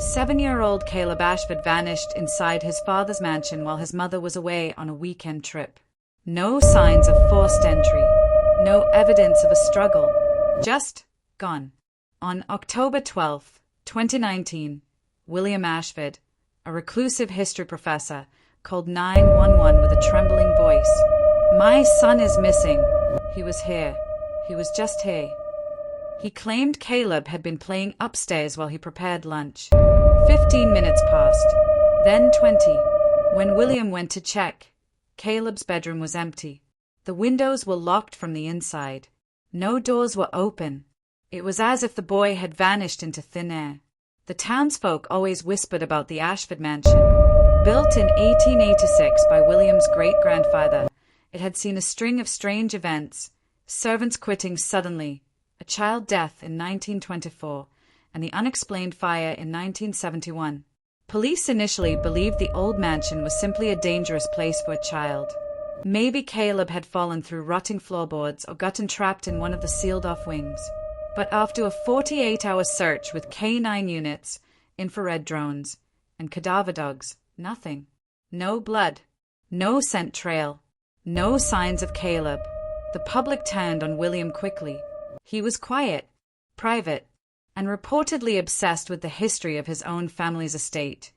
7-year-old Caleb Ashford vanished inside his father's mansion while his mother was away on a weekend trip. No signs of forced entry, no evidence of a struggle, just gone. On October 12, 2019, William Ashford, a reclusive history professor, called 911 with a trembling voice. "My son is missing. He was here. He was just here." He claimed Caleb had been playing upstairs while he prepared lunch. 15 minutes passed, then 20. When William went to check, Caleb's bedroom was empty. The windows were locked from the inside. No doors were open. It was as if the boy had vanished into thin air. The townsfolk always whispered about the Ashford mansion. Built in 1886 by William's great-grandfather, it had seen a string of strange events: servants quitting suddenly, a child death in 1924, and the unexplained fire in 1971. Police initially believed the old mansion was simply a dangerous place for a child. Maybe Caleb had fallen through rotting floorboards or gotten trapped in one of the sealed-off wings. But after a 48-hour search with K9 units, infrared drones, and cadaver dogs, nothing. No blood, no scent trail, no signs of Caleb. The public turned on William quickly. He was quiet, private, and reportedly obsessed with the history of his own family's estate,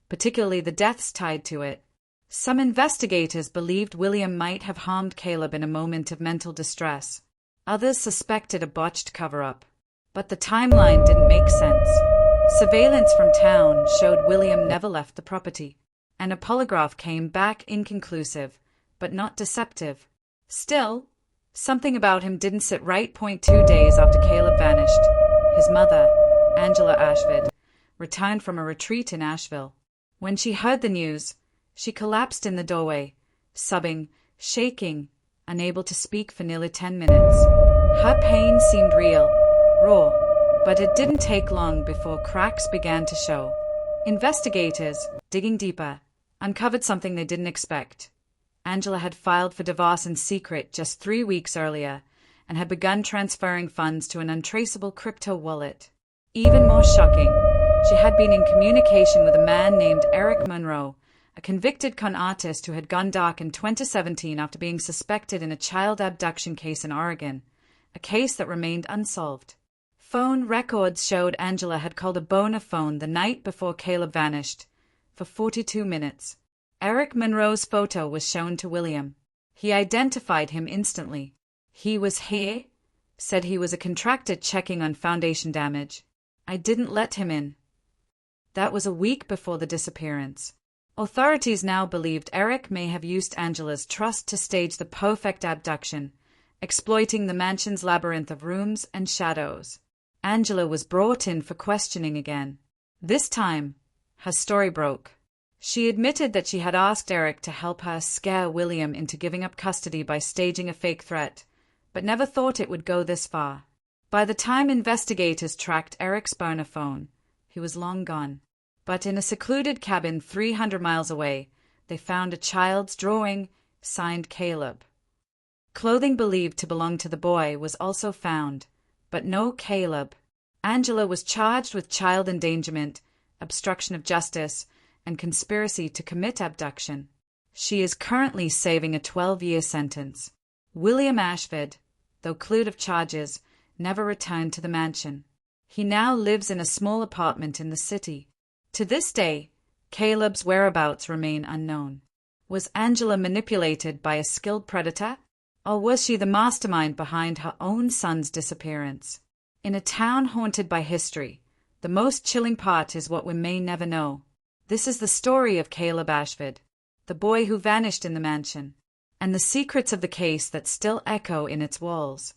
particularly the deaths tied to it. Some investigators believed William might have harmed Caleb in a moment of mental distress. Others suspected a botched cover-up. But the timeline didn't make sense. Surveillance from town showed William never left the property, and a polygraph came back inconclusive, but not deceptive. Still, something about him didn't sit right. 2 days after Caleb vanished, his mother, Angela Ashford, returned from a retreat in Asheville. When she heard the news, she collapsed in the doorway, sobbing, shaking, unable to speak for nearly 10 minutes. Her pain seemed real, raw, but it didn't take long before cracks began to show. Investigators, digging deeper, uncovered something they didn't expect. Angela had filed for divorce in secret just 3 weeks earlier and had begun transferring funds to an untraceable crypto wallet. Even more shocking, she had been in communication with a man named Eric Monroe, a convicted con artist who had gone dark in 2017 after being suspected in a child abduction case in Oregon, a case that remained unsolved. Phone records showed Angela had called a boner phone the night before Caleb vanished, for 42 minutes. Eric Monroe's photo was shown to William. He identified him instantly. "He was here," said he was a contractor checking on foundation damage. "I didn't let him in." That was a week before the disappearance. Authorities now believed Eric may have used Angela's trust to stage the perfect abduction, exploiting the mansion's labyrinth of rooms and shadows. Angela was brought in for questioning again. This time, her story broke. She admitted that she had asked Eric to help her scare William into giving up custody by staging a fake threat, but never thought it would go this far. By the time investigators tracked Eric's burner phone, he was long gone. But in a secluded cabin 300 miles away, they found a child's drawing signed Caleb. Clothing believed to belong to the boy was also found, but no Caleb. Angela was charged with child endangerment, obstruction of justice, and conspiracy to commit abduction. She is currently serving a 12-year sentence. William Ashford, though cleared of charges, never returned to the mansion. He now lives in a small apartment in the city. To this day, Caleb's whereabouts remain unknown. Was Angela manipulated by a skilled predator? Or was she the mastermind behind her own son's disappearance? In a town haunted by history, the most chilling part is what we may never know. This is the story of Caleb Ashford, the boy who vanished in the mansion, and the secrets of the case that still echo in its walls.